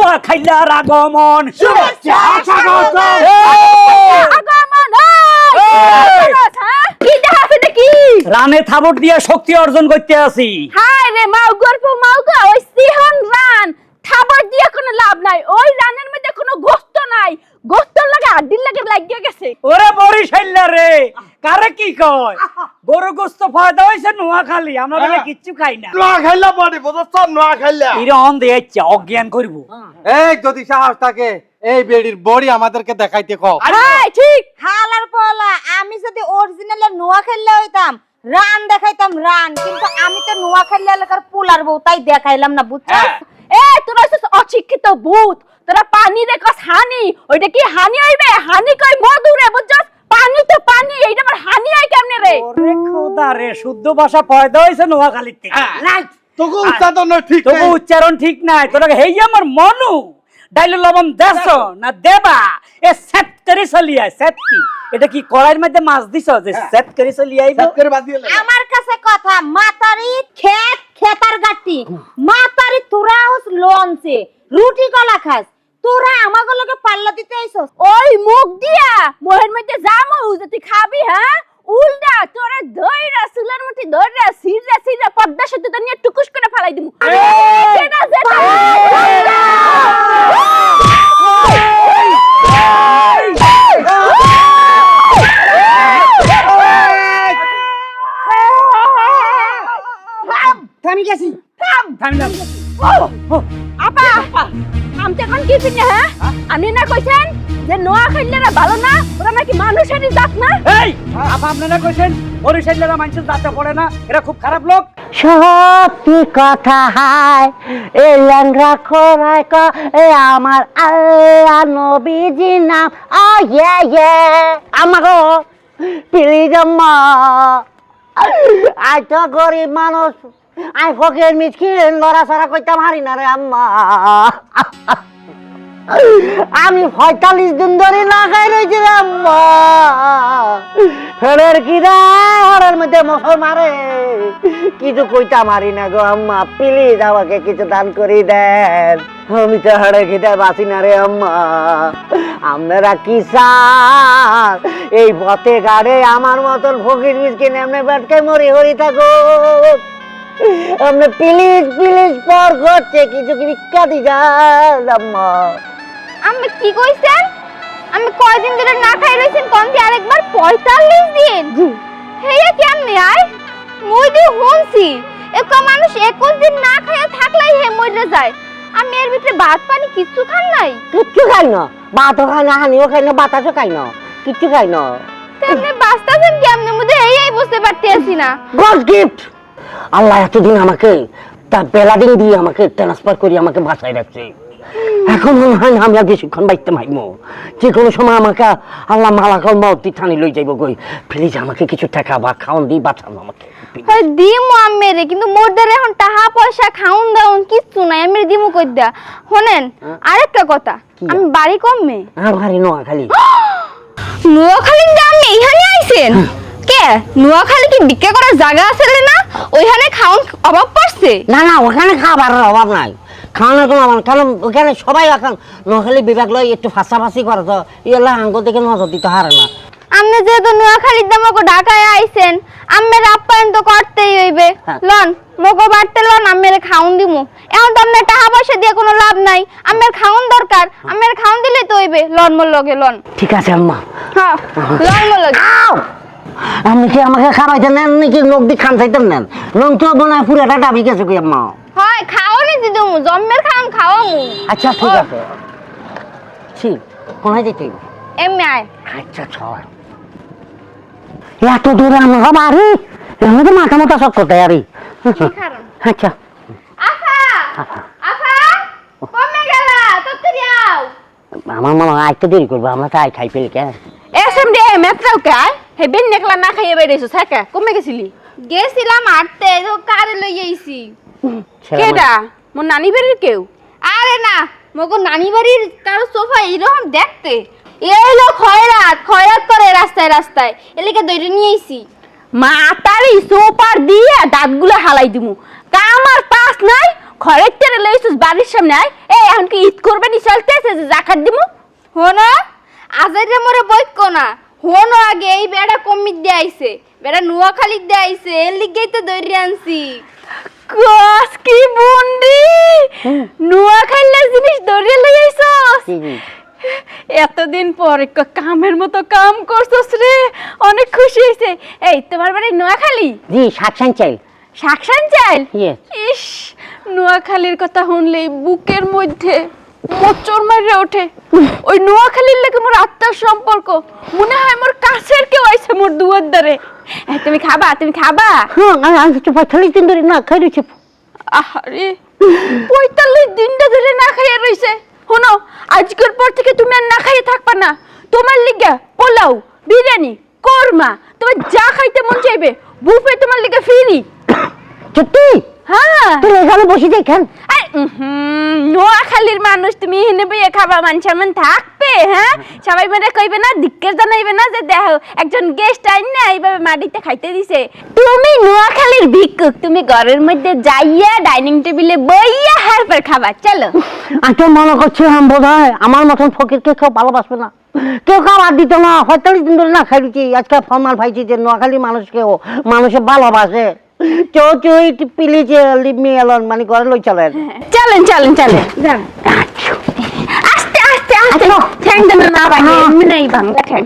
নোয়া খাইলার আগমন শুভেচ্ছা স্বাগতম আগমন কি দেখাছে দেখি রানে থাবট দিয়ে শক্তি অর্জন করতে আসি। হায় রে মাউগো ওই সিহন রান খাবার দিয়ে কোনো লাভ নাই, ওই রানের মধ্যে কোনো গোস্ত নাই, গোস্তর লাগে আড্ডির লাগে লাগিয়ে গেছে। ওরে বরিশাইল্লা রে, কারে কি কয় গরু গোস্ত ফায়দা হইছে নোয়াখালী, আমরা বলে কিচ্ছু খাই না। নোয়া খাইলা বডি বুঝছ নোয়া খাইলা এর অন দেইছে অজ্ঞান করব। এই যদি সাহস থাকে এই বেড়ির বড়ি আমাদেরকে দেখাইতে কও। হ্যাঁ ঠিক হালার পোলা আমি যদি অরিজিনাল নোয়াখালী হইতাম রান দেখাইতাম রান, কিন্তু আমি তো নোয়াখালী এলাকার পোলার বউ, তাই দেখাইলাম না, বুঝছস? এ তোরা হইছিস অশিক্ষিত ভূত, তোরা পানি দেখস হানি, ওইটা কি হানি হইবে? হানি কই মধু রে, বুঝছস? পানি তো পানি, এইটা আবার হানি হয় কেমনে রে? ওরে খোদা রে, শুদ্ধ ভাষা পয়দা হইছে নোয়াখালীতে। রাইট তোকে উচ্চারণ ঠিক তবু উচ্চারণ ঠিক নাই। তোরা হেই আমার মনু ডাইল লবণ দেছ না দেবা, এ সেট করে চলিয়া। সেট কি এটা কি কড়াইয়ের মধ্যে মাছ দিছ যে সেট করে চলিয়া আইবো? সাত করে বাদ দিয়ে আমার কাছে কথা মাতারি খেত খেতার গাটি মাতারি তোরা হস লঞ্চে রুটি কলা খাস, তোরা আমাগো লগে পাল্লা দিতে আইছস। ওই মুখ দিয়া মোহের মধ্যে জামু যে তুই খাবি, হ্যাঁ? উল্টা তোরে ধইরা চুলের মুঠি ধইরা সিজা পর্দা সেতু নিয়ে টুকুস করে ফেলাই দিমু। যেটা থামি গেছি থামলাম। আপা আমতে কোন কি পিনে, হ্যাঁ? আপনি না কইছেন যে নোয়াখালীরা ভালো না, ওরা নাকি মানুষেরই জাত না? এই আপা আপনারা কইছেন বরিশাইল্লারা মানুষের জাতে পড়ে না, এরা খুব খারাপ লোক। সত্যি কথা হায় এ ল্যাংরা খোরায় ক এ আমার আল্লাহ নবীজি নাম আমাগো প্লিজ আম্মা আই তো গরিব মানুষ, আই ফকির মিসকিন লড়াছড়া করতাম হারি না রে আম্মা। আমি 45 দিন ধরে না খাই রয়েছি রে আম্মা। ফেরের কিরা হাড়ের মধ্যে মশর মারে, কিছু কইতা মারি না গো আম্মা, প্লিজ আমাকে কিছু দান করে দেন, আমি তো হাড়ে খিদে বাঁচি না রে আম্মা। আপনারা কি চান এই পথে গাড়ে আমার মতন ফকির মিসকিন এমনি বেটকে মরি হরি থাকো? আপনি প্লিজ প্লিজ পর করছে কিছু কি ভিক্ষা দি যান আম্মা। আমি কি কইছেন? আমি কয়দিন ধরে না খাই রইছেন কোন দি আরেকবার 45 দিন? হেয়া কেমনে আয়? মুই দি হুনছি এক মানুষ 21 দিন না খাইয়া থাকলাই হে মইরে যায়। আমি এর ভিতরে ভাত পানি কিচ্ছু খান নাই। কিচ্ছু খাই না, ভাতও খাই না, হানিও খাই না, বাতাসও খাই না, কিচ্ছু খাই না। তেমনি বাস্তাছেন কেমনে মুদে এই বুঝতে পারতেছি না। গড গিফট আল্লাহ এতদিন আমাকে তার বেলাদিন দিয়ে আমাকে ট্রান্সফার করে আমাকে বাঁচাই রাখছে। এখন মনে হয় না আমি আর বেশিক্ষণ বাইতে মাইমো, যে কোনো সময় আমাকে আল্লাহ মালাকাল মউতি থানি লই যাইব গই। প্লিজ আমাকে কিছু টাকা বা খাওন দি বাঁচানো আমাকে। হয় দিমু আমেরে, কিন্তু মোর দ্বারা এখন টাকা পয়সা খাউন দাউন কিচ্ছু নাই, আমি দিমু কই দা। শুনেন আরেকটা কথা, আমি বাড়ি কমে বাড়ি নোয়াখালী। নোয়াখালীর দামে এখানে আইছেন কে? নোয়াখালী কি বিক্রি করার জায়গা আছে না? ওইখানে খাওন অভাব পড়ছে? না না, ওখানে খাবারের অভাব নাই, খাওয়ানোর কোনো অভাব, কারণ ওখানে সবাই এখন নোয়াখালী বিভাগ লয় একটু ফাঁসাফাঁসি করে, তো এগুলা আঙ্গুল থেকে নজর দিতে হারে না। আপনি যেহেতু নোয়াখালীর দাম ঢাকায় আইছেন, আমের আপ্যায়ন তো করতেই হইবে। লন মগো বাড়তে লন, আমের খাউন দিমু। এখন তো আপনার টাকা পয়সা দিয়ে কোনো লাভ নাই, আমের খাউন দরকার, আমের খাউন দিলে তো হইবে। লন মোর লগে লন। ঠিক আছে আম্মা। হ্যাঁ লন মোর লগে। আপনি কি আমাকে খাওয়াইতে নেন নাকি লোক দিয়ে খান চাইতেন নেন? রং তো মনে হয় পুরাটা ডাবি গেছে কি আম্মা? হয় খাওয়ানি দিদুমু, জম্মের খাউন খাওয়ামু। আচ্ছা ঠিক আছে, ঠিক কোনায় যেতে? এমনি আয়। আচ্ছা চল, এত দূরে আমার বাড়ি, এমনি তো মাথা মাথা সব করতে আরে। আচ্ছা আফা আফা কমে গেলা তত্তরি আও। আমার মনে হয় আইতে দেরি করবো, আমরা তো আই খাই ফেলি কেন? এসএমডি মেট্রাও কাই হে বিন নেকলা না খাইয়ে বাইরেছো সাকা কমে গেছিলি? গেছিলাম আটতে, তো কারে লই আইছি। কেডা মোর নানি বাড়ির কেউ? আরে না, মগো নানি বাড়ির কারো সোফা এরকম দেখতে। এই লোক খয়রাত করে রাস্তায় রাস্তায়, এলাকা দইরে নিয়ে আইছি। মাতারি সোপার দিয়ে দাঁতগুলো হালাই দিমু। কামার পাস নাই, খরের তেরে লইছিস বাড়ির সামনে আয়, এই এখন কি ঈদ করবেনি চলতেছে যে জাকাত দিমু? হোনা আজাইরে মোরে বইকো না, হোনো আগে এই বেড়া কমিট দিয়ে আইছে, বেড়া নোয়াখালী দিয়ে আইছে, এর লিগেই তো দৌড়ে আনছি। কস কি বুন্ডি নোয়াখালীর জিনিস ধরে লই আইছস? এতদিন পরে কামের মতো কাম করছস রে, অনেক খুশি হইছে। এই তোমার বাড়ি নোয়াখালী? জি শাকসান চাইল। শাকসান চাইল? Yes. ইস, নোয়াখালীর কথা শুনলেই বুকের মধ্যে মোচড় মারে ওঠে। ওই নোয়াখালীর লাগে মোর আত্মার সম্পর্ক, মনে হয় মোর কাছের কেউ আইছে মোর দুয়ার দ্বারে। এই, তুমি খাবা? তুমি খাবা? হ্যাঁ আমি তো 45 দিন ধরে না খাই রয়েছে। আহারে 45 দিনটা ধরে না খাইয়া রইছে। শোনো, আজকের পর থেকে তুমি আর না খাইয়ে থাকবা না। তোমার লিগা পোলাও, বিরিয়ানি, কোরমা, তোমার যা খাইতে মন চাইবে বুফে তোমার লিগা ফ্রি। সত্যি? হ্যাঁ, তুই এখানে বসে যাই খান। নোয়াখালীর মানুষ, তুমি এখানে বইয়ে খাবা, মান সম্মান থাকবে? হ্যাঁ, সবাই মানে কইবে না, দিক্কের জানাইবে না যে দেখো একজন গেস্ট আইন না এইভাবে মাটিতে খাইতে দিছে। তুমি নোয়াখালীর ভিক্ষুক, তুমি ঘরের মধ্যে যাইয়া ডাইনিং টেবিলে বইয়া হারবার খাবা। চলো। আমি তো মনে করছিলাম বোধ হয় আমার মতন ফকিরকে কেউ ভালোবাসবে না, কেউ খাবার দিত না। 45 দিন ধরে না খাই রয়েছি, আজকে ফরমাল ভাইছি যে নোয়াখালী মানুষকেও মানুষে ভালোবাসে। চৌচুই প্লিজ লিভ মি অ্যালোন, মানে ঘরে লই চলেন। চলেন চলেন চলেন, যান। আস্তে আস্তে আস্তে, ঠ্যাং দেন না ভাঙে, এমনি নাই ভাঙা ঠ্যাং।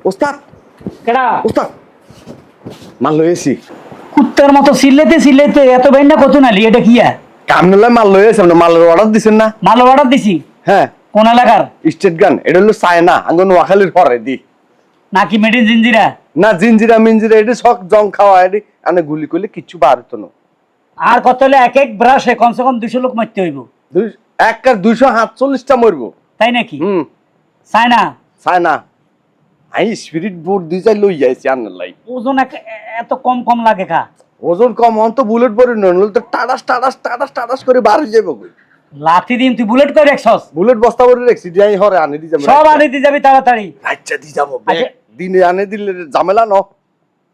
ওস্তাদ কেডা ওস্তাদ মাল লইছি, কুত্তার মতো সিলেতে সিলেতে এত বাইনা কত নালি, এটা কিয়া? কামনালে মাল লইছি, আপনি মালের অর্ডার দিছেন না? মাল অর্ডার দিছি। হ্যাঁ, কোন এলাকার? স্টেট গান। এটা হলো চায়না, আঙ্গ নোয়াখালীর পরে দি নাকি মেডিন জিঞ্জিরা? না, জিঞ্জিরা মিঞ্জিরা এটা শখ জং খাওয়া, এটি আনে গুলি করলে কিচ্ছু বার হতো না। আর কত হলে এক এক ব্রাশে কমসে কম 200 লোক মারতে হইব। এক আর 247টা মরবো। তাই নাকি? Hmm, China China. I spirit board দিয়ে যাই লই যাইছি আন্নার লাই। ওজন এত কম কম লাগে খা? ওজন কম হন তো বুলেট পরে নইলে তো টাটাস টাটাস টাটাস টাটাস করে বার হয়ে যাবো। লাথি দিন তুই বুলেট করে রাখছস? বুলেট বস্তা ভরে রাখছি, যাই হরে আনে দি যাবো। সব আনি দিয়ে যাবি তাড়াতাড়ি। আচ্ছা দি যাবো, আচ্ছা। দিনে আনে দিলে ঝামেলা ন।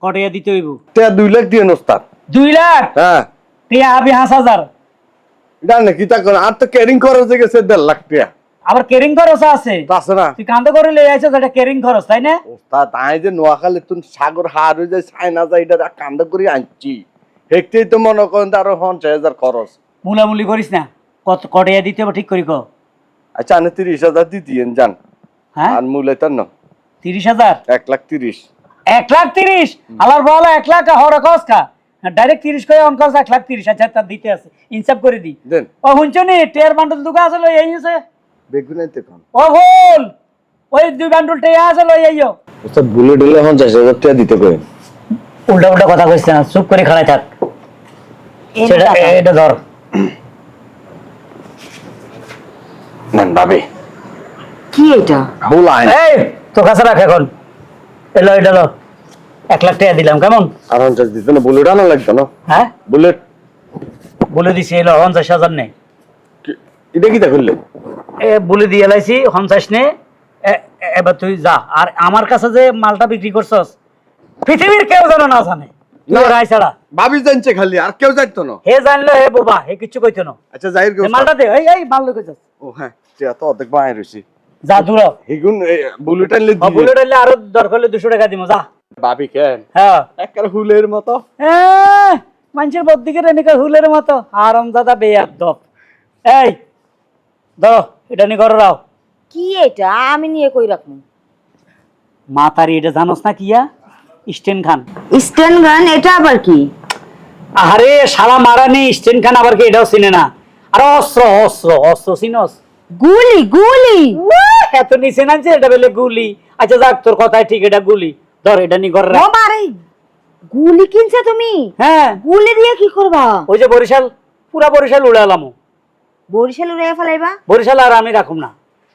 কটিয়া দিতে হইব? 2 লাখ দিয়ে ওস্তাদ। 2 লাখ? হ্যাঁ, টিয়া আবি 5,000। জানে কি তা কোন আর তো ক্যারিং খরচ হয়ে গেছে 1.5 লাখ টাকা। আবার কেরিং খরচ আছে? আছে না? তুই কান্দে করে লই আইছস, এটা কেরিং খরচ তাই না? ওস্তাদ আই যে নোয়াখালী তুন সাগর হার হয়ে যায়, চায়না যায়, এটা কান্দা করে আনছি। হেকতেই তো মনে করেন আরো 50,000 খরচ। মুলামুলি করিস না, কত কটিয়া দিতে হবে ঠিক করি ক। আচ্ছা আনে 30,000 দিতেন যান। হ্যাঁ, আর মূল্যটা না 30,000? 1,30,000। 1,30,000? আলার বলা 1 লাখ হরে কস কা, ডাইরেক্ট 30 কই অন কস 1,30,000। আচ্ছা তার দিতে আছে, ইনসাফ করে দি। দেন। ও হুনছনি টেয়ার বান্ডল দুগা আছে লই আইছে। বেগুনাইতে কোন ও বল, ওই 2 বান্ডল টেয়া আছে লই আইও। ওস্তাদ বুলেট হলে 50,000 টাকা দিতে কই। উল্টা উল্টা কথা কইছ না, চুপ করে খাড়াই থাক। সেটা এটা ধর। নেন ভাবি। কি এটা? হোল আইন। এই তো কাছে রাখ এখন। এলো এটা লো, 1 লাখ টাকা দিলাম, কেমন? আর 50 দিতে না, বুলেট আনা লাগতো না। হ্যাঁ, বুলেট বলে দিছি এলো 50,000 নেই। এটা কি তা করলে? এ বলে দিয়ে লাইছি 50 নে। এবার তুই যা। আর আমার কাছে যে মালটা বিক্রি করছস পৃথিবীর কেউ যেন না জানে, তুই রাই ছাড়া। ভাবি জানছে খালি, আর কেউ জানতো না। হে জানলো হে বোবা, হে কিচ্ছু কইতো না। আচ্ছা যাইর এ মালটা দে, এই এই মাল লই কইছস। ও হ্যাঁ, তুই এত অর্ধেক বাই রইছি। যা দূর হ। হিগুন বুলেট আনলে ও বুলেট হইলে আরো দরকার হলে 200 টাকা দিমু, যা। ভাবি কেন হ্যাঁ, একবার হুলের মতো। মানুষের বদিকে রেনিকা হুলের মতো আরামদাদা বেয়াদব। এই ধরো এটা নি ঘরে রাও। কি এটা আমি নিয়ে কই রাখবো? মাতারি এটা জানোস না কিয়া? স্টেন খান। স্ট্যান্ড গান, এটা আবার কি? আরে শালা মারা নেই, স্টেন খান আবার কি এটাও চিনে না? আরে অস্ত্র অস্ত্র অস্ত্র চিনস? গুলি গুলি। এত নিচে নামছে, এটা বলে গুলি। আচ্ছা যাক, তোর কথাই ঠিক, এটা গুলি। ধর এটা নি ঘরে রাখ। ও মারে, গুলি কিনছে তুমি? হ্যাঁ, গুলি দিয়ে কি করবা? ওই যে বরিশাল, পুরা বরিশাল উড়ালাম। বরিশাল উড়ে ফেলাইবা? বরিশাল আর আমি রাখুম না,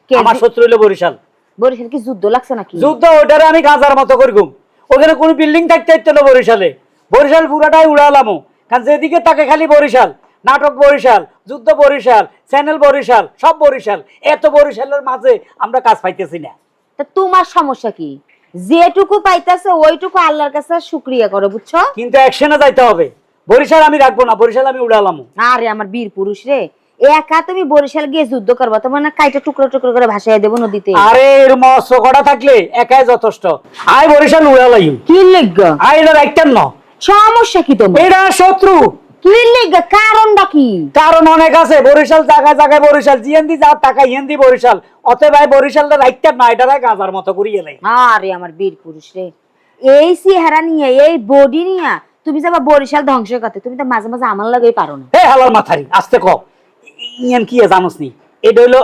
কে? আমার শত্রু হইলো বরিশাল। বরিশাল কি যুদ্ধ লাগছে নাকি? যুদ্ধ ওটারে আমি গাজার মতো করগুম। ওখানে কোনো বিল্ডিং থাকতে হইতো না বরিশালে। বরিশাল পুরাটাই উড়ালাম, কারণ যেদিকে তাকে খালি বরিশাল। নাটক বরিশাল, যুদ্ধ বরিশাল, চ্যানেল বরিশাল, সব বরিশাল। এত বরিশালের মাঝে আমরা কাজ পাইতেছি না। তা তোমার সমস্যা কি? যেটুকু পাইতাছে ওইটুকু আল্লাহর কাছে শুকরিয়া করো, বুঝছো? কিন্তু অ্যাকশনে যাইতে হবে। বরিশাল আমি রাখবো না, বরিশাল আমি উড়ালাম। আরে আমার বীর পুরুষ রে, একা তুমি বরিশাল গিয়ে যুদ্ধ করবা, তোমার না কাইটা টুকরো টুকরো করে ভাসাইয়া দেবো নদীতে। আরে এর মস্ত কটা থাকলে একাই যথেষ্ট। আই বরিশাল উড়ালাইম। কি লিগা? আই এটা রাখতেন না, সমস্যা কি তোমার? এটা শত্রু। কি লিগা? কারণটা কি? কারণ অনেক আছে। বরিশাল জায়গায় জায়গায় বরিশাল, জিএনদি যা টাকা ইয়েন্দি বরিশাল। অতএব ভাই বরিশালটা রাখতেন না, এটা গাজার মতো করিয়ে লাই। আরে আমার বীর পুরুষ রে, এই চেহারা নিয়ে, এই বডি নিয়ে তুমি যাবা বরিশাল ধ্বংস করতে, তুমি তো মাঝে মাঝে আমার লাগেই পারো না। হে হালার মাথারি, আস্তে ক। ইয়ান কি জানোস নি, এটা হইলো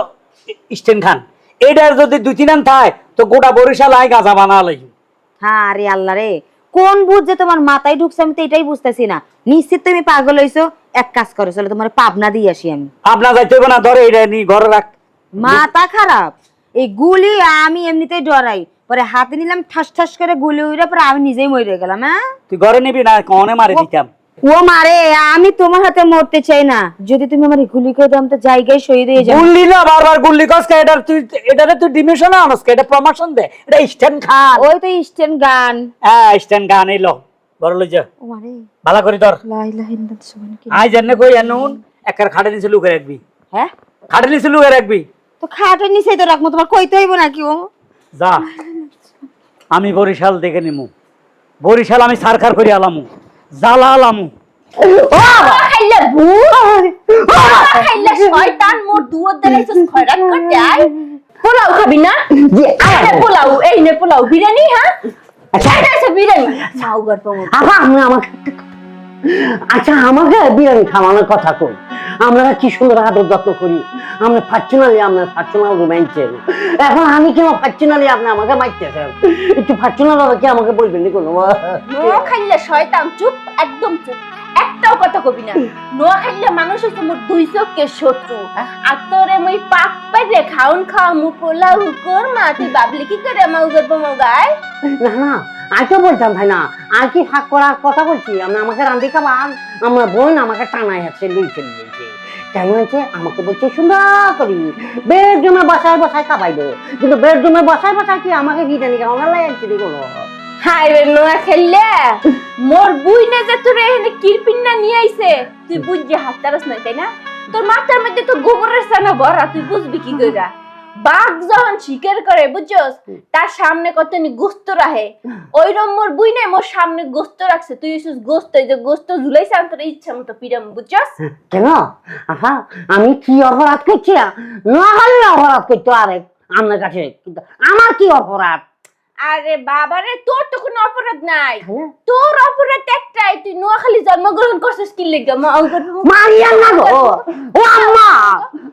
স্টেন খান। এটার যদি 2-3 আন থাকে তো গোটা বরিশাল আই গাজা বানা লাই। হ্যাঁ রে আল্লাহ রে, কোন বুঝ যে তোমার মাথায় ঢুকছে আমি তো এটাই বুঝতেছি না। নিশ্চিত তুমি পাগল হইছো। এক কাজ করো, চলো তোমার পাবনা দিয়ে আসি আমি। আপনার যাইতে হবে না, ধরে এটা নি ঘরে রাখ। মাথা খারাপ, এই গুলি আমি এমনিতেই ডরাই, পরে হাতে নিলাম ঠাস ঠাস করে গুলি উড়ে, পরে আমি নিজেই মরে গেলাম। হ্যাঁ তুই ঘরে নিবি না, কনে মারে দিতাম। ও মারে, আমি তোমার হাতে মরতে চাই না। যদি তুমি আমার গুলি করে দাও তো জায়গায় শহীদ হয়ে যাবো। গুল্লি না, বারবার গুল্লি কস কে? এটা তুই, এটারে তুই ডিমিশন আনস কে? এটা প্রমোশন দে। এটা স্টেন খান। ওই তো স্টেন গান। হ্যাঁ স্টেন গান এলো, বড় লই যা। ও মারে, ভালো করে ধর। লা ইলাহা ইল্লাল্লাহ সুবহানাল্লাহ। আই জানে কই এনুন একার খাটে নিচে লুকে রাখবি। হ্যাঁ খাটে নিচে লুকে রাখবি। তো খাটের নিচেই তো রাখবো, তোমার কইতে হইব নাকি? ও যা, আমি বরিশাল দেখে নিমু। বরিশাল আমি সারকার করে আলামু, জ্বালা আলামু। খাইলে ভূত, খাইলে শয়তান, মোর দুয়ার দাঁড়াইছস খয়রাত করতে। আই পোলাও খাবি না? আরে পোলাও, এই নে পোলাও, বিরিয়ানি। হ্যাঁ আচ্ছা বিরিয়ানি মাও গর্ব মোর। আচ্ছা আমাকে বিরিয়ানি খাওয়ানোর কথা কই। আমরা কি সুন্দর আদর যত্ন করি, আমরা ফার্চুনালি, আমরা ফার্চুনাল রোম্যান্সের। এখন আমি কেন ফার্চুনালি আপনি আমাকে মারতেছেন? একটু ফার্চুনাল হবে কি আমাকে বলবেন নি কোনো? নোয়া খাইলে শয়তান, চুপ, একদম চুপ, একটাও কথা কবি না। নোয়া খাইলে মানুষ হচ্ছে মোর 2 চোখের শত্রু। আর তোরে মই পাক পাইরে খাউন খাওয়া মু পোলাও কর মা, তুই বাবলি কি করে মাউ গর্ব মাউ গায়? না না, আর তো বলতাম ভাই না, আর কি ফাঁক করার কথা বলছি? আমরা আমাকে রান্ধি খাবার, আমরা বোন আমাকে টানাই আছে, লুই চলে গেছে। কেন হয়েছে আমাকে বলছে সুন্দর করি বেডরুমে বসায় বসায় খাবাইবো, কিন্তু বেডরুমে বসায় বসায় কি আমাকে বিরিয়ানি খাওয়ানো লাগছে কোনো? হাই রে নোয়া খাইলে মোর বুইনে যে তোরে এখানে কিরপিন্না নিয়ে আইছে, তুই বুঝে হাততারস না, তাই না? তোর মাথার মধ্যে তো গোবরের ছানা ভরা, তুই বুঝবি কি কইরা? বাঘ যখন শিকার করে বুঝছস, তার সামনে কতনি গোস্ত রাখে, ওইরকম মোর বুইনে মোর সামনে গোস্ত রাখছে। তুই এসেছিস গোস্ত, এই যে গোস্ত ঝুলাইছে, আমি তোর ইচ্ছা মতো পিরাম, বুঝছস? কেন আহা আমি কি অপরাধ করছি? না হলে অপরাধ করতো আরেক আপনার কাছে, কিন্তু আমার কি অপরাধ? আরে বাবারে, তোর তো কোনো অপরাধ নাই। তোর অপরাধ একটাই, তুই নোয়াখালী জন্মগ্রহণ করছিস কি লিগা? মারিয়া না গো, ও আম্মা,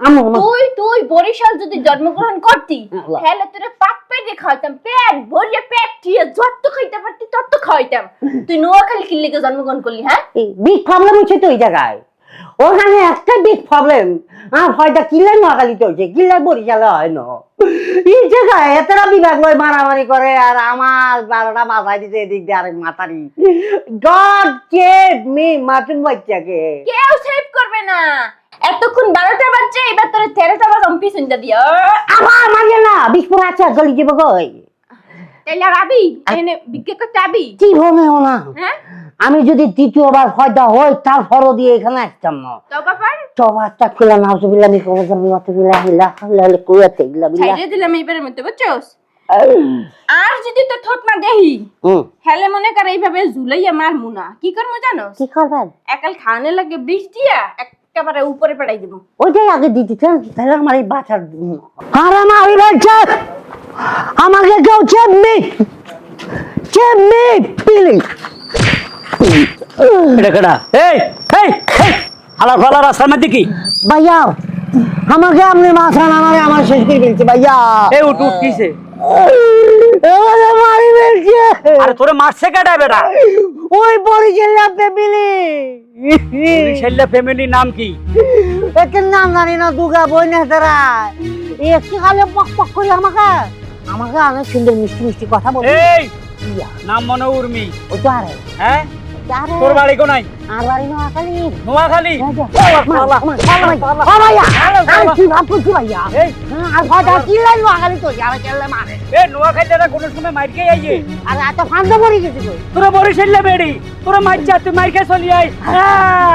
আম্মা তুই বরিশাল যদি জন্মগ্রহণ করতি, তাহলে তোরে পাক পেটে খাইতাম, পেট ভরিয়ে পেট দিয়ে যত খাইতে পারতি তত খাইতাম। তুই নোয়াখালী কি লিগা জন্মগ্রহণ করলি? হ্যাঁ, বিগ প্রবলেম হচ্ছে তো এই জায়গায়, ওখানে একটা বিগ প্রবলেম। হয়তো কিল্লাই নোয়াখালীতে হয়েছে, কিল্লাই বরিশালে হয় না। এই জায়গায় এতটা বিভাগ লয় মারামারি করে, আর আমার 12টা মাথায় দিতে এদিক দিয়ে আরেক মাথারি। গড সেভ মি মাটুন বাচ্চাকে। কেউ সেভ করবে না। এতক্ষণ 12টা বাজছে, এবার তোর 13টা বাজ আমি পিছন দিয়া আবার মারিয়ে না, বিস্ফোর আছে জলি যাব কই? তাইলে রাবি এনে বিজ্ঞা করতে আবি কি হবে না? হ্যাঁ, আমি যদি দ্বিতীয়বার হয়তো হয় তার ফরো দিয়ে এখানে আসতাম না। তো বাবার তবাটা খুলে নাউজুবিল্লাহ মিন কুওয়াতিল্লাহি ইল্লা বিল্লাহ। ছাইরে দিলাম এইবারের মধ্যে, বুঝছস? আর যদি তো থট না দেহি, হেলে মনে কর এইভাবে ঝুলাইয়া মার মুনা, কি করমু জানো? কি করবেন? একাল খাওয়ানে লাগে বিষ দিয়া একেবারে উপরে পড়াই দিব। ওইটাই আগে দিতে চান, তাহলে আমার এই বাচ্চার আর আমার ওই বাচ্চা আমাকে কেউ চেপমি পিলি এটা কেডা? এই এই এই হালার ফালা রাস্তার মধ্যে কি? ভাইয়া আমাকে আপনি মাথা নামারে আমার শেষ করে ফেলছে ভাইয়া। এই উঠ উঠ, কিসে? আমাকে মারি ফেলছে। আরে তোরে মারছে কেডা বেটা? ওই বরিশালের ফ্যামিলি। বরিশালের ফ্যামিলি নাম কি? একের নাম জানি না, দুগা বই না তারা একটু খালে পক পক করে আমাকে অনেক সুন্দর মিষ্টি মিষ্টি কথা বলে। এই নাম মনে উর্মি। ও তো আরে হ্যাঁ, তোর বাড়ি কোনায়? আর বাড়ি নোয়াখালী। নোয়াখালী? এই নোয়াখালীরা কোনো সময় মাইর খেয়ে আইয়ে তোরা বরিশালে বেড়ি তোরা মাইর যা তুই মাইর খেয়ে চলি আই।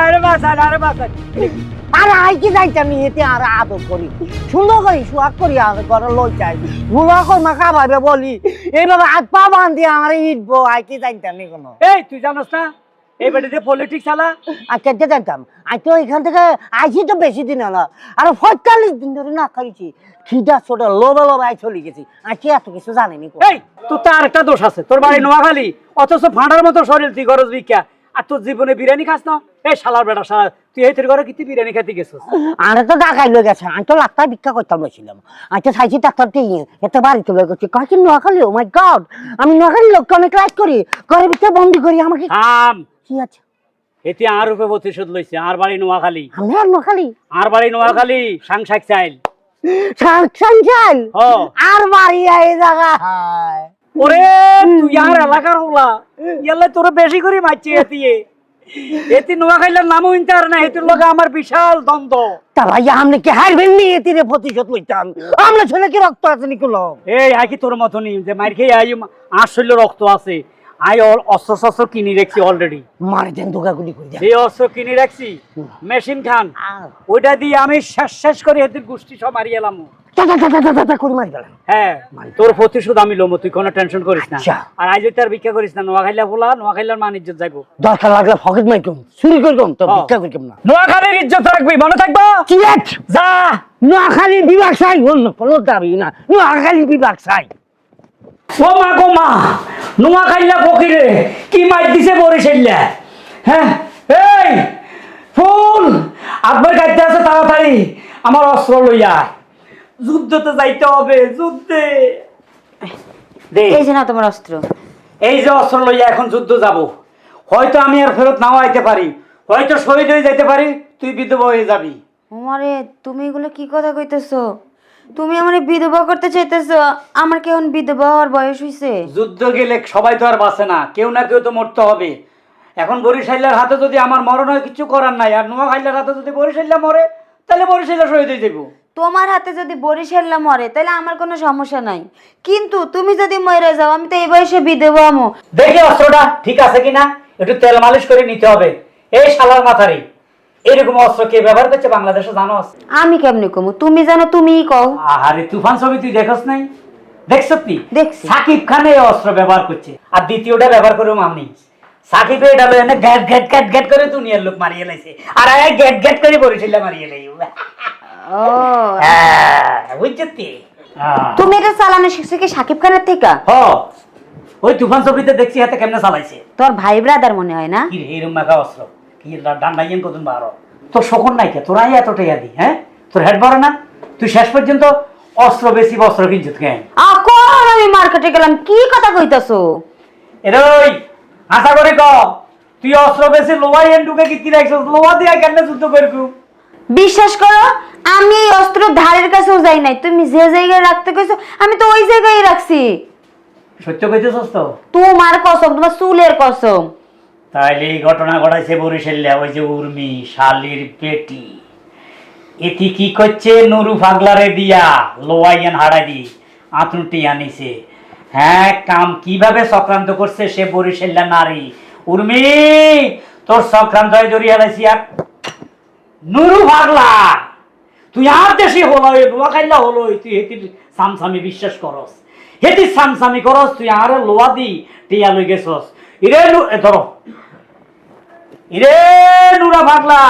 আরে বাসান আরে বাসান আর আইকি যাইতাম এতে আর আদর করি সুন্দর করি সুয়াগ করি আর ঘরে লই যাই ভুলা কর মা খাবাবে বলি এইভাবে হাত পা বান্ধি আমার ইটবো আইকি যাইতাম নি কোনো। এই তুই জানোস না এই বাড়িতে পলিটিক্স চালা? আর কেটে যাইতাম আই তো এখান থেকে আইছি তো বেশি দিন হলো আর ৪৫ দিন ধরে না খাইছি খিদা ছোট লোভে লোভে আই চলে গেছি আর কি এত কিছু জানিনি। এই তোর তো আরেকটা দোষ আছে, তোর বাড়ি নোয়াখালী অথচ ফাঁটার মতো শরীর তুই গরজ ভিক্ষা আর তোর জীবনে বিরিয়ানি খাস না? এই শালার বেটা শালা তুই এই তোর ঘরে কি বিরিয়ানি খেতে গেছিস? আরে তো ঢাকায় লই গেছে আমি তো লাখটা ভিক্ষা করতাম বলছিলাম আমি তো চাইছি ডাক্তার দিয়ে একটা বাড়িতে লই গেছি কয় কি নোয়াখালী ও মাই গড আমি নোয়াখালী লোককে অনেক লাইক করি ঘরের ভিতরে বন্দি করি আমাকে থাম, কি আছে এতে আর রূপে প্রতিশোধ লইছে। আর বাড়ি নোয়াখালী, আমি আর নোয়াখালী আর বাড়ি নোয়াখালী সাংসাক চাইল। সংসার ও আর বাড়ি এই জায়গা ওরে তুই আর এলাকার হলা ইয়ালে তোর বেশি করে মারছি এতিয়ে এতি নোয়াখালীর নামও ইনতে আর না এতির লগে আমার বিশাল দ্বন্দ্ব। তা ভাই আপনি কি হারবেন নি এতিরে প্রতিশোধ লইতাম আমরা ছেলে কি রক্ত আছে নিকুলো এই আই কি তোর মতনই যে মার খেয়ে আই আর শরীরে রক্ত আছে। আই অস্ত্র শস্ত্র কিনে রাখছি অলরেডি। মারি দেন দোকাগুলি করে দেন এই অস্ত্র কিনে রাখছি মেশিন খান ওইটা দিয়ে আমি শেষ করে এদের গোষ্ঠী সব মারি এলাম। করে মারি গেলাম হ্যাঁ তোর প্রতিশোধ আমি লমো, তুই কোনো টেনশন করিস না। আচ্ছা। আর আজ তার ভিক্ষা করিস না, নোয়াখাইলা বলা নোয়াখাইলার মান ইজ্জত যাইবো। দরকার লাগলে ফকেট মাইকম চুরি করকম তো ভিক্ষা করকম না নোয়াখালীর ইজ্জত রাখবি মনে থাকবো। কি যা নোয়াখালী বিভাগ চাই অন্য কোনো দাবি না নোয়াখালী বিভাগ চাই। ও মা গো মা, নোয়াখাইলা ফকিরে কি মার দিছে বরিশাইলা। হ্যাঁ এই ফুল আপনার কাছে আছে তাড়াতাড়ি আমার অস্ত্র লইয়া যুদ্ধতে যাইতে হবে যুদ্ধে। দে এই যে না তোমার অস্ত্র। এই যে অস্ত্র লইয়া এখন যুদ্ধ যাব। হয়তো আমি আর ফেরত নাও আইতে পারি, হয়তো শহীদ হয়ে যাইতে পারি, তুই বিধবা হয়ে যাবি। আমারে তুমি এগুলো কি কথা কইতেছো? তুমি আমারে বিধবা করতে চাইতেছো? আমার কি এখন বিধবা হওয়ার বয়স হইছে? যুদ্ধ গেলে সবাই তো আর বাঁচে না, কেউ না কেউ তো মরতে হবে। এখন বরিশাইলার হাতে যদি আমার মরণ হয় কিছু করার নাই, আর নোয়াখাইলার হাতে যদি বরিশাইলা মরে তাহলে বরিশাইলা শহীদ হয়ে যাবো। তোমার হাতে যদি বরিশাল্লা মরে তাহলে আমার কোনো সমস্যা নাই, কিন্তু তুমি যদি মরে যাও আমি তো এই বয়সে বিধবা আমো। দেখি অস্ত্রটা ঠিক আছে কিনা একটু তেল মালিশ করে নিতে হবে। এই শালার মাথারি এরকম অস্ত্র কে ব্যবহার করছে বাংলাদেশে জানোস? আমি কেমনে কমু? তুমি জানো, তুমিই কও। আরে তুফান ছবি তুই দেখছ নাই? দেখছ তুই? দেখছি। সাকিব খান এই অস্ত্র ব্যবহার করছে, আর দ্বিতীয়টা ব্যবহার করবো আমি। সাকিব এটা লয় না গ্যাট গ্যাট গ্যাট গ্যাট করে দুনিয়ার লোক মারিয়ে লাইছে, আর আয় গ্যাট গ্যাট করে বরিশাইলা মারিয়ে লাই। ও বুঝছি তুমি এটা চালানো শিখছো কি সাকিব খানের থেকে? ওই তুফান ছবিতে দেখছি হাতে কেমনে চালাইছে। তোর ভাই ব্রাদার মনে হয় না? কি রে এরম মাখা অস্ত্র কি ডান্ডাইয়েন কতদিন বারো তোর শকুন নাই কে? তোরাই এত টাকা দি? হ্যাঁ তোর হেড বড় না? তুই শেষ পর্যন্ত অস্ত্র বেশি অস্ত্র কিনছিস কেন? কোন আমি মার্কেটে গেলাম কি কথা কইতাছো? এরে ওই আশা করে ক তুই অস্ত্র বেশি লোয়াই এন ঢুকে কি রাখছিস? লোয়া দিয়ে কেমনে যুদ্ধ করবি? বিশ্বাস করো আমি এই অস্ত্র ধারের কাছেও যাই নাই। তুমি যে জায়গায় রাখতে কইছো আমি তো ওই জায়গায় রাখছি। সত্য কইতেছস তো? তোমার কসম, তোমার চুলের কসম। তাইলে এই ঘটনা ঘটাইছে বরিশালে ওই যে উর্মি শালির পেটি। এটি কি করছে? নুরু পাগলারে দিয়া লোয়াইয়ান হারাই দি আঁতুটি আনিছে। হ্যাঁ কাম কিভাবে চক্রান্ত করছে সে বরিশাল্লা নারী। উর্মি তোর চক্রান্ত জড়িয়ে হারাইছি। আর নুরু পাগলা তুই আর দেশে হলো নোয়াখাইলা হলো তুই হেতির সামসামি বিশ্বাস করস, হেতির সামসামি করস, তুই আর লোয়া দি টিয়া লই গেছস। ইরে ধরো ইরে নুরা পাগলা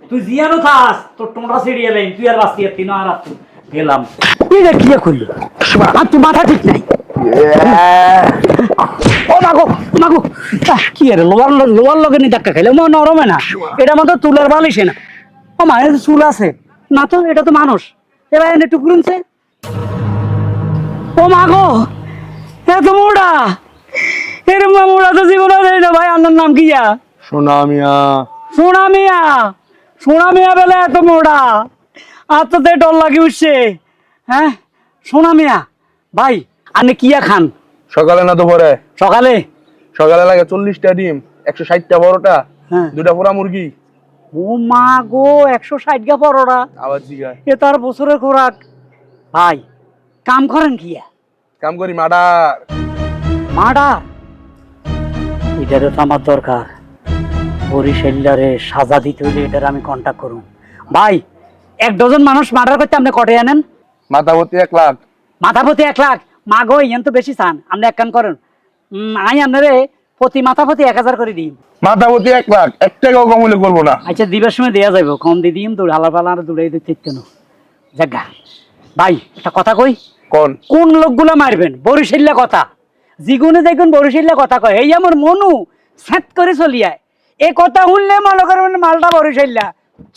তুই জিয়ানো থাস তোর টোমরা সিঁড়িয়ে লাইন তুই আর বাঁচিয়ে তিন আর তুই গেলাম। এটা কি করলো? আর তুই মাথা ঠিক নাই। ও মাগো মাগো কি রে লোয়ার লগে নি ধাক্কা খাইলে মনে নরমে না, এটা মতো তুলার বালিশে না। ও মা এটা চুল আছে না তো, এটা তো মানুষ। এবার এনে টুকরুনছে। ও মাগো এত মোড়া, এরকম মোড়া তো জীবনে দেয় না ভাই। আপনার নাম কি? সোনা মিয়া। সোনা মিয়া? সোনা মিয়া বেলা এত মোড়া আর তো ডর লাগে উঠছে। হ্যাঁ সোনা মিয়া ভাই আপনি কিয়া খান? সকালে না দুপুরে? সকালে। সকালে লাগে 40টা ডিম, 160টা পরোটা, হ্যাঁ। 2টা পোড়া মুরগি। ও মা গো, 160 গা পরোটা, আবার জিগায় এ তার বছরের খোরাক। ভাই কাম করেন কি? কাম করি মার্ডার। মার্ডার? এটারও তো আমার দরকার। বরিশাল্লারে সাজা দিতে হইলে এটার আমি কন্ট্যাক্ট করুন। ভাই 1 ডজন মানুষ মার্ডার করতে আপনি কটে আনেন? মাথাপতি 1 লাখ। মাথাপতি 1 লাখ? মা গো, ইয়েন তো বেশি চান। আপনি এক কাম করেন, আই আপনারে প্রতি মাথাপতি 1000 করে দিন। মাথাপতি 1 লাখ, 1 টাকাও কম হলে করবো না। আচ্ছা দিবার সময় দেয়া যাইব, কম দিয়ে দিন। দৌড় হালা পালা আর দৌড়াই দিতে কেন জাগা। ভাই একটা কথা কই, কোন লোকগুলা মারবেন? বরিশাল্লা কথা, জিগুনে দেখুন বরিশাল্লা কথা কয়। এই আমার মনু স্যাত করে চলিয়ায়, এ কথা শুনলে মনে করবেন মালটা বরিশাল্লা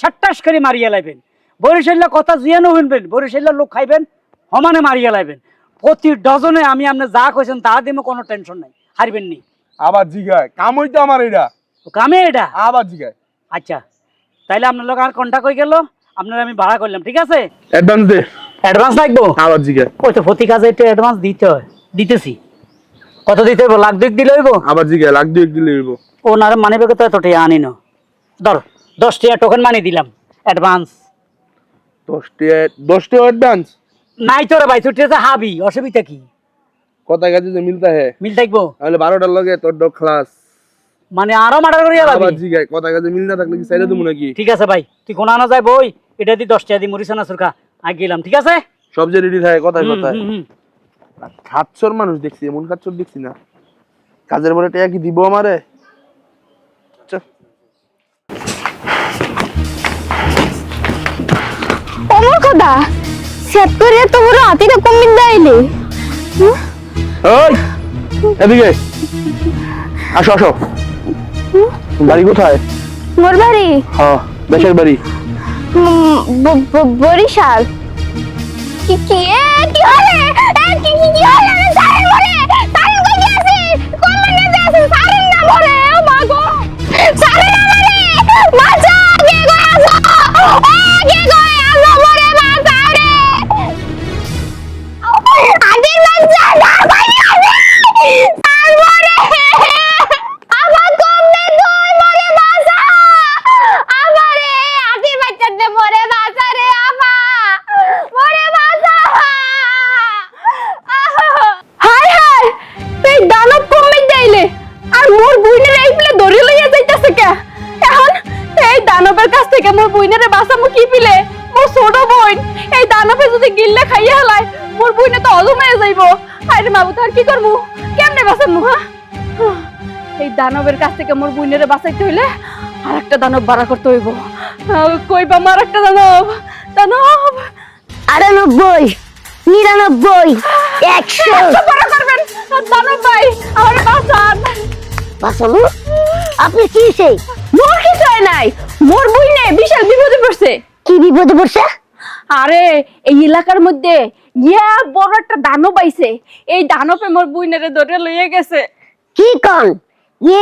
ছাট্টাস করে মারিয়া লাইবেন। বরিশাল্লা কথা জিয়ানো শুনবেন, বরিশাল্লার লোক খাইবেন, সমানে মারিয়া লাইবেন। প্রতি ডজনে আমি আপনি যা কইছেন তা দিমো, কোনো টেনশন নাই, হারবেন নি। আবার জিগায় কাম হইতো আমার এটা, ও কামে এটা? আবার জিগায়। আচ্ছা তাইলে আপনার লোক আর কন্টাক্ট হয়ে গেল, আপনার আমি ভাড়া করলাম, ঠিক আছে? অ্যাডভান্স দে। অ্যাডভান্স লাগবো? আবার জিগায়। ওই তো প্রতি কাজে একটু অ্যাডভান্স দিতে হয়, দিতেছি। কত দিতে হইব? 1 লাখ 2 দিলে হইব? আবার জিগায় 1 লাখ 2 দিলে হইব। ও না মানি ব্যাগে তো এত টাকা আনি না। ধর 10 টাকা টোকেন মানি দিলাম অ্যাডভান্স। 10 টাকা অ্যাডভান্স? নাই তো রে ভাই, তুই তো হাবি, অসুবিধা কি? কথা কাজে যে মিলতা হে, মিল থাকবো? তাহলে 12টার লগে তোর ডক ক্লাস। মানে আরো মার্ডার করিয়া আবার লাবি? জিগায় কথা কাজে মিল না থাকলে কি চাইলে দেবো নাকি? ঠিক আছে ভাই, তুই কোন আনা যাই বই, এটা দি 10 টাকা দি মরিসানা সুরকা আই গেলাম, ঠিক আছে? সব যে রেডি থাকে, কথায় কথায়। হুম, হুম। খাচ্ছর মানুষ দেখছি, এমন খাচ্ছর দেখছি না। কাজের পরে টাকা কি দিব আমারে? আচ্ছা ওমর কথা সেট করে তো বড় হাতিটা কমিন দাইলে। ওই এদিকে আসো আসো। বাড়ি কোথায়? মোর বাড়ি হ্যাঁ, দেশের বাড়ি। বরিশাল। কি কি কি হলে কি কি কি হলে সারেন মরে সারেন কই গেছে কমনে যাচ্ছে সারেন না মরে ও মা গো সারেন আমারে বাঁচা কে গো আসো কে গো আসো মরে বাঁচা রে আদির বাচ্চা না ভাই আছে সার মরে আমার কমনে কই মরে বাঁচা আমারে আদির বাচ্চা দে মরে বাঁচা রে আপা মরে বাঁচা। হায় হায়, এই দানব কমে যাইলে আর মোর বুইনের এই প্লে ধরে লইয়া যাইতাছে কে? এখন এই দানবের কাছ থেকে মোর বুইনেরে বাঁচামু কি পিলে? মোর ছোট বোন এই দানবে যদি গিল্লে খাইয়া হালায় মোর বুইনে তো অজম হয়ে যাইবো। আরে মাবু তার কি করবো, কেমনে বাঁচামু? হ্যাঁ, এই দানবের কাছ থেকে মোর বুইনেরে বাঁচাইতে হইলে আর একটা দানব বাড়া করতে হইব। কইবা মার একটা দানব দানব 98 99 100 বড় করবেন দানব ভাই, আমারে বাঁচান। বাঁচাবো? আপনি কি সেই? মোর কিছু হয় নাই, মোর বুইনে বিশাল বিপদে পড়ছে। কি বিপদে পড়ছে? আরে এই এলাকার মধ্যে ইয়া বড় একটা দানব আইছে, এই দানবে মোর বুইনেরে ধরে লইয়া গেছে। কি কোন?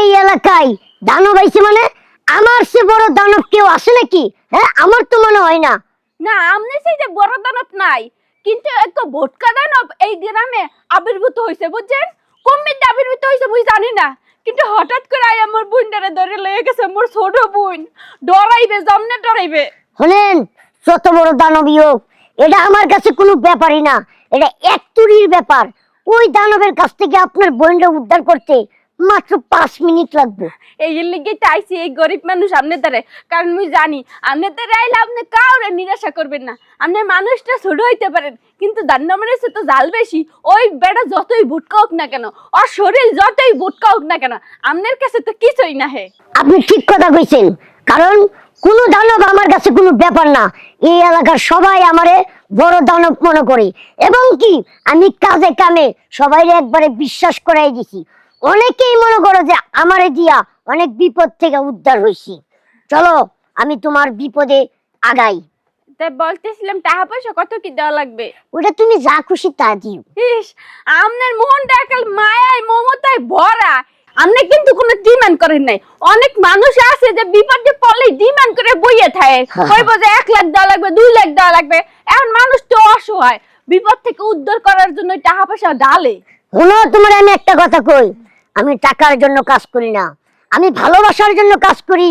এই এলাকায় দানব আইছে মানে? আমার সে বড় দানব কেউ আসে নাকি? হ্যাঁ, আমার তো মনে হয় না। না আমনে সেই যে বড় দানব নাই, কিন্তু একটা ভোটকা দানব এই গ্রামে আবির্ভূত হইছে, বুঝছেন? কমিতে আবির্ভূত হইছে বুঝ জানি না, কিন্তু হঠাৎ করে আই আমার বুইনটারে ধরে লইয়া গেছে। মোর ছোট বুইন ডরাইবে, জমনে ডরাইবে। শুনেন, যত বড় দানবই হোক, এটা আমার কাছে কোনো ব্যাপারই না, এটা এক তুরির ব্যাপার। ওই দানবের কাছ থেকে আপনার বোনটা উদ্ধার করতে মাত্র 5 মিনিট লাগবে। এই লিগে চাইছি এই গরিব মানুষ আমনে তারে, কারণ মুই জানি আমনে তারে আইলে আপনি কাউরে নিরাশা করবেন না। আপনি মানুষটা ছোট হইতে পারেন, কিন্তু দান্নামানের সে তো জাল বেশি। ওই বেটা যতই ভুটকা হোক না কেন, ওর শরীর যতই ভুটকা হোক না কেন, আমনের কাছে তো কিছুই না হে। আপনি ঠিক কথা কইছেন, কারণ কোন দানব আমার কাছে কোনো ব্যাপার না। এই এলাকার সবাই আমারে বড় দানব মনে করে, এবং কি আমি কাজে কামে সবাই একবারে বিশ্বাস করাই দিছি। অনেকেই মনে করো যে আমারে দিয়া অনেক বিপদ থেকে উদ্ধার হইছি। চলো আমি তোমার বিপদে আগাই। তাই বলতেছিলাম টাকা পয়সা কত কি দেওয়া লাগবে? ওটা তুমি যা খুশি তা দিও। ইস, আমনের মোহনটা একাল মায়ায় মমতায় ভরা। আমনে কিন্তু কোনো ডিমান্ড করেন নাই। অনেক মানুষ আছে যে বিপদে পড়লে ডিমান্ড করে বইয়ে থাকে, কইব যে 1 লাখ দেওয়া লাগবে, 2 লাখ দেওয়া লাগবে। এখন মানুষ তো অসহায়, বিপদ থেকে উদ্ধার করার জন্য টাকা পয়সা ডালে। শোনো, তোমার আমি একটা কথা কই, আমি টাকার জন্য কাজ করি না, আমি ভালোবাসার জন্য কাজ করি,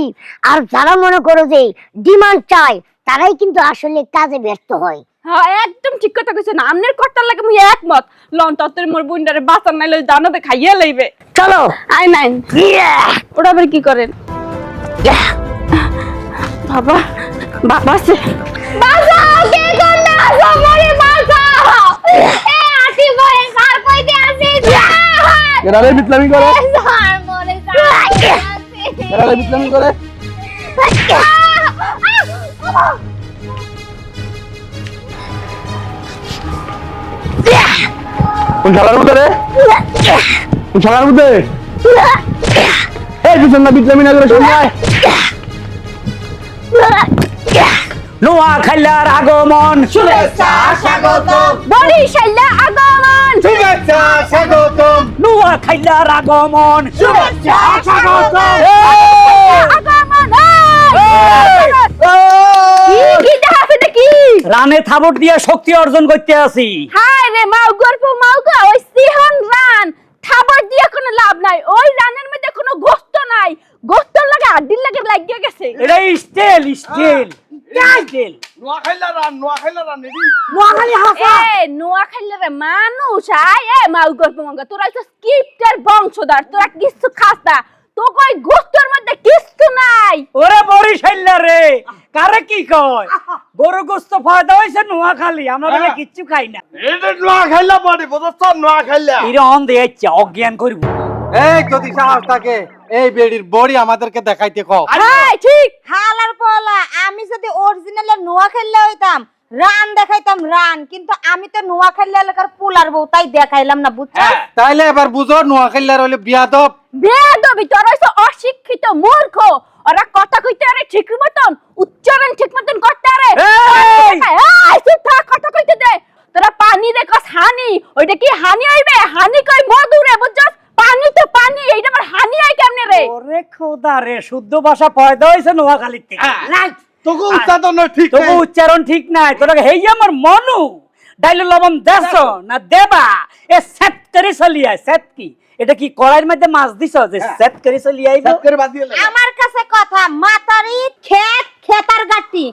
আর যারা মনে করো যে ডিমান্ড চায় তারাই কিন্তু আসলে কাজে ব্যস্ত হয়। হ্যাঁ একদম ঠিক কথা কইছেন, আমনের কর্তার লাগে মুই একমত। লন তত্ত্বের মোর বুইন্ডারে বাঁচার নাইলে দানবে খাইয়ে লইবে। চলো। আই নাইন ওটা আবার কি করেন বাবা? বাবা সে বাঁচাও, কে কোন আসো মরে বাঁচাও। এ আটি বয়ে সার কইতে আসি। এরালে বিটলামি করে, সার মরে সার আসি। এরালে বিটলামি করে। কোন শালার মধ্যে রে? কোন শালার মধ্যে? এই পিছন না বিটলামি না করে সামনে আয়। নোয়াখালীর আগমন, শুভেচ্ছা স্বাগতম, বরিশালে আগমন, শুভেচ্ছা স্বাগতম, নোয়াখালীর আগমন, শুভেচ্ছা স্বাগতম। আগমন। কি দেখাছে নাকি? রানে থাবড় দিয়ে শক্তি অর্জন করতে আছি। হায় রে মাউ গর্ভ মাউগা, ওই সিহন রান খাবার দিয়ে কোনো লাভ নাই। ওই রানের মধ্যে কোনো গোস্ত নাই, গোস্তর লাগে আড্ডির লাগে লাগিয়ে গেছে। এটা স্টিল স্টিল স্টিল। নোয়াখালীর মানুষ আয় এ মাউ গর্ভ মাউগা, তোরা তো স্ক্রিপ্টের বংশধর, তোরা কিছু খাস না। তো কই গোস্তর মধ্যে কিছু নাই। ওরে বরিশাল্লা রে, কারে কি কয়? গরু গোস্ত ফায়দা হইছে নোয়াখালী, আমরা বলে কিচ্ছু খাই না। এটা নোয়াখাইলা বডি বুঝছ, নোয়াখাইলা এর অন দেয়াচ্ছে অজ্ঞান করব। এই যদি সাহস থাকে এই বেড়ির বড়ি আমাদেরকে দেখাইতে কও। হ্যাঁ ঠিক। হালার পলা, আমি যদি অরিজিনাল নোয়াখালী হইতাম রান দেখাইতাম রান, কিন্তু আমি তো নোয়াখালী এলাকার পোলার বউ, তাই দেখাইলাম না, বুঝছো? তাইলে এবার বুঝো নোয়াখালীর হইলে বিয়াদব। বেয়াদবি, তোরা হইছো অশিক্ষিত মূর্খ। ওরা কথা কইতে আরে ঠিক মতন উচ্চারণ ঠিক মতন করতে আরে। এই! এই চুপ থাক, কথা কইতে দে। তোরা পানি দেখস হানি, ওইটা কি হানি হইবে? হানি কই মধু রে, বুঝছস? পানি তো পানি, এইটা আবার হানি হয় কেমনে রে? ওরে খোদা রে, শুদ্ধ ভাষা পয়দা হইছে নোয়াখালীর থেকে। তোকে উচ্চারণ ঠিক তবু নাই। উচ্চারণ ঠিক নাই। তোরা হেই আমার মনু ডাইলে লবণ দেশ না দেবা, এ সেট করে চলিয়া। সেট কি? এটা কি কড়াইয়ের মধ্যে মাছ দিছ যে সেট করে চলিয়া আইবো? সাত করে বাদিয়ে লাগা। আমার কাছে কথা, মাতারি খেত খেতার গাটি,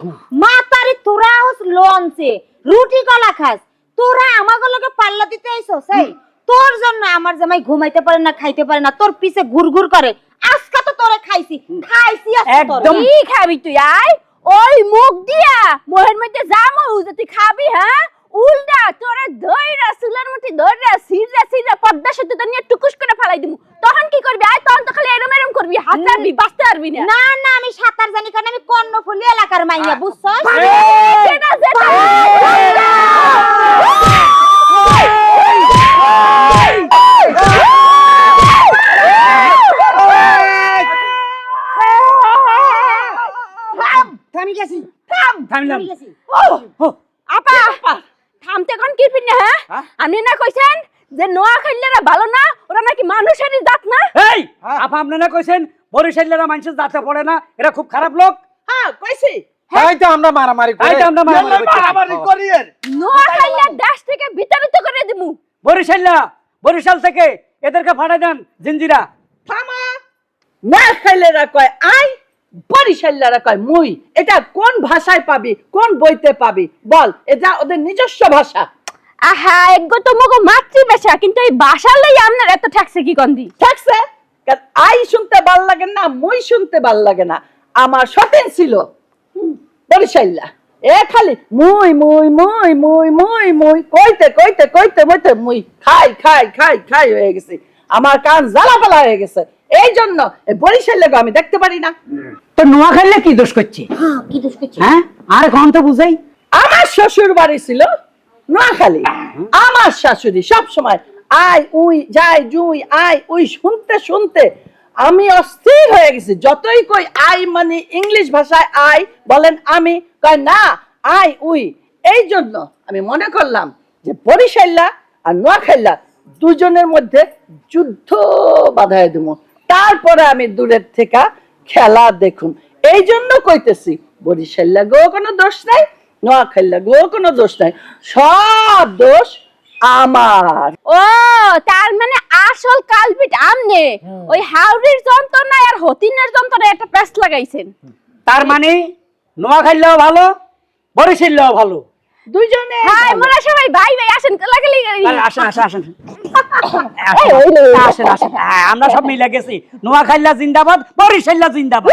মাতারি তোরা হস লঞ্চে রুটি কলা খাস, তোরা আমাগুলোকে পাল্লা দিতে আইছো। সেই তোর জন্য আমার জামাই ঘুমাইতে পারে না, খাইতে পারে না, তোর পিছে ঘুরঘুর করে। আজকে তো তোরে খাইছি খাইছি আজকে তোরে। একদম। কি খাবি তুই আয়? ওই মুখ দিয়া মোহের মধ্যে জামু যে তুই খাবি, হ্যাঁ? উল্টা তোরা ধইরা চুলের মুঠি ধইরা সিরা সিরা পর্দা সেতু তো নিয়ে টুকুস করে ফেলাই দিমু। তখন কি করবি? আয় তখন তো খালি এরম এরম করবি, হাঁটাবি, বাঁচতে পারবি না। না না, আমি সাঁতার জানি, কারণ আমি কর্ণফুলী এলাকার মাইয়া, বুঝছস? যেটা যেটা থামি গেছি, থামলাম। গেছি। আপা থামতে কোন কি পিনে? হ্যাঁ আপনি না কইছেন যে নোয়াখালীরা ভালো না, ওরা নাকি মানুষেরই জাত না? এই আপা, আপনারা কইছেন বরিশালীরা মানুষের জাতে পড়ে না, এরা খুব খারাপ লোক। হ্যাঁ কইছি। তাই তো আমরা মারামারি করি। তাই তো আমরা মারামারি করছি। মারামারি করি এর। নোয়াখালীর দেশ থেকে বিতাড়িত করে দিমু। বরিশাল থেকে এদেরকে ফাটাই দেন জিঞ্জিরা। থামা। নোয়াখালীরা কয় আই, বরিশালীরা কয় মুই। এটা কোন ভাষায় পাবি, কোন বইতে পাবি বল? এটা ওদের নিজস্ব ভাষা। আহা এগো তো মগো মাতৃভাষা, কিন্তু এই ভাষা লই আপনার এত ঠেকছে কি গন্দি? থাকছে আই শুনতে ভাল লাগে না, মুই শুনতে ভাল লাগে না। আমার সতেন ছিল বরিশালীরা, এ খালি মুই মুই মুই মুই মুই মুই কইতে কইতে কইতে কইতে মুই খাই খাই খাই খাই হয়ে গেছে। আমার কান জ্বালাপালা হয়ে গেছে। এই জন্য বরিশালীকে আমি দেখতে পারি না। তো নোয়াখালী কি দোষ করছে? কি দোষ করছি? হ্যাঁ আর কোন তো বুঝাই। আমার শ্বশুর বাড়ি ছিল নোয়াখালী। আমার শাশুড়ি সব সময় আই উই যাই জুই আই উই শুনতে শুনতে আমি অস্থির হয়ে গেছি। যতই কই আই মানে ইংলিশ ভাষায় আই বলেন, আমি কই না আই উই। এই জন্য আমি মনে করলাম যে বরিশাল্লা আর নোয়াখালী দুজনের মধ্যে যুদ্ধ বাধায় দেব, তারপরে আমি দূরের থেকে খেলা দেখুন। এই জন্য কইতেছি বরিশাল্লা গো কোনো দোষ নাই, নোয়াখালী গো কোনো দোষ নাই, সব দোষ আমার। ও তার মানে আসল কালপিট আমনে ওই হাওড়ির যন্ত্রণা আর হতিনের যন্ত্রণা একটা প্যাচ লাগাইছেন। তার মানে নোয়াখালীও ভালো, বরিশালও ভালো। দুইজনে হাই মোরা সবাই ভাই ভাই আসেন কোলাকুলি করি। আসেন আসেন আসেন আসেন আসেন। হ্যাঁ, আমরা সব মিলে গেছি। নোয়াখালী জিন্দাবাদ, বরিশাল জিন্দাবাদ।